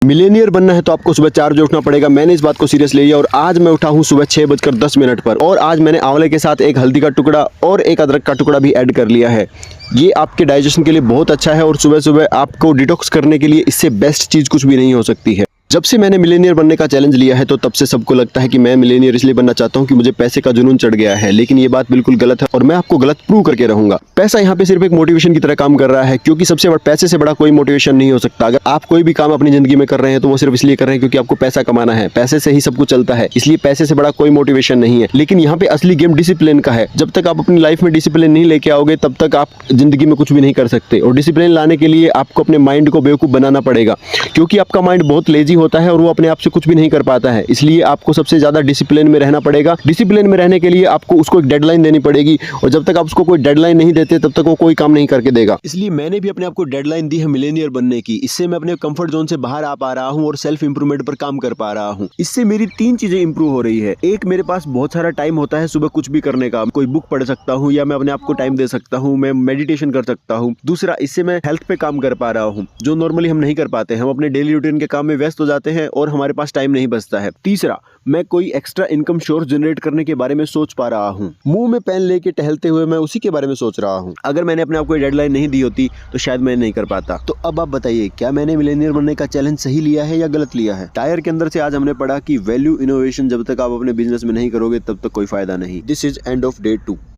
Millionaire बनना है तो आपको सुबह 4 बजे उठना पड़ेगा। मैंने इस बात को सीरियस लिया और आज मैं उठा हूँ सुबह 6:10 पर और आज मैंने आंवले के साथ एक हल्दी का टुकड़ा और एक अदरक का टुकड़ा भी ऐड कर लिया है। ये आपके डाइजेशन के लिए बहुत अच्छा है और सुबह सुबह आपको डिटॉक्स करने के लिए इससे बेस्ट चीज़ कुछ भी नहीं हो सकती है। जब से मैंने मिलेनियर बनने का चैलेंज लिया है तो तब से सबको लगता है कि मैं मिलेनियर इसलिए बनना चाहता हूं कि मुझे पैसे का जुनून चढ़ गया है, लेकिन ये बात बिल्कुल गलत है और मैं आपको गलत प्रूव करके रहूंगा। पैसा यहाँ पे सिर्फ एक मोटिवेशन की तरह काम कर रहा है, क्योंकि सबसे बड़ा पैसे से बड़ा कोई मोटिवेशन नहीं हो सकता। अगर आप कोई भी काम अपनी जिंदगी में कर रहे हैं तो वो सिर्फ इसलिए कर रहे हैं क्योंकि आपको पैसा कमाना है, पैसे से ही सब कुछ चलता है, इसलिए पैसे से बड़ा कोई मोटिवेशन नहीं है। लेकिन यहाँ पे असली गेम डिसिप्लिन का है। जब तक आप अपनी लाइफ में डिसिप्लिन नहीं लेके आओगे तब तक आप जिंदगी में कुछ भी नहीं कर सकते। और डिसिप्लिन लाने के लिए आपको अपने माइंड को बेवकूफ बनाना पड़ेगा, क्योंकि आपका माइंड बहुत लेजी होता है और वो अपने आप से कुछ भी नहीं कर पाता है। इसलिए आपको सबसे ज्यादा डिसिप्लिन में रहना पड़ेगा। डिसिप्लिन में रहने के लिए आपको उसको एक डेडलाइन देनी पड़ेगी और जब तक आप उसको कोई डेडलाइन नहीं देते तब तक वो कोई काम नहीं करके देगा। इसलिए मैंने भी अपने आप को डेडलाइन दी है मिलेनियर बनने की। इससे मैं अपने कंफर्ट जोन से बाहर आ पा रहा हूं और सेल्फ इंप्रूवमेंट पर काम कर पा रहा हूं। इससे मेरी 3 चीजें इंप्रूव हो रही है। एक, मेरे पास बहुत सारा टाइम होता है सुबह कुछ भी करने का। कोई बुक पढ़ सकता हूँ या मैं अपने आप को टाइम दे सकता हूँ, मैं मेडिटेशन कर सकता हूँ। दूसरा, इससे मैं हेल्थ पे काम कर पा रहा हूँ जो नॉर्मली हम नहीं कर पाते। हम अपने डेली रूटीन के काम में व्यस्त हो जाते हैं और हमारे पास टाइम नहीं बचता है। तीसरा, मैं कोई एक्स्ट्रा इनकम सोर्स जनरेट करने के बारे में सोच पा रहा हूँ। मुंह में पेन लेके टहलते हुए मैं उसी के बारे में सोच रहा हूँ। अगर मैंने अपने आप को डेडलाइन नहीं दी होती तो शायद मैं नहीं कर पाता। तो अब आप बताइए, क्या मैंने मिलेनियर बनने का चैलेंज सही लिया है या गलत लिया है? टायर के अंदर से आज हमने पढ़ा कि वैल्यू इनोवेशन जब तक आप अपने बिजनेस में नहीं करोगे तब तक कोई फायदा नहीं। This is end of day 2।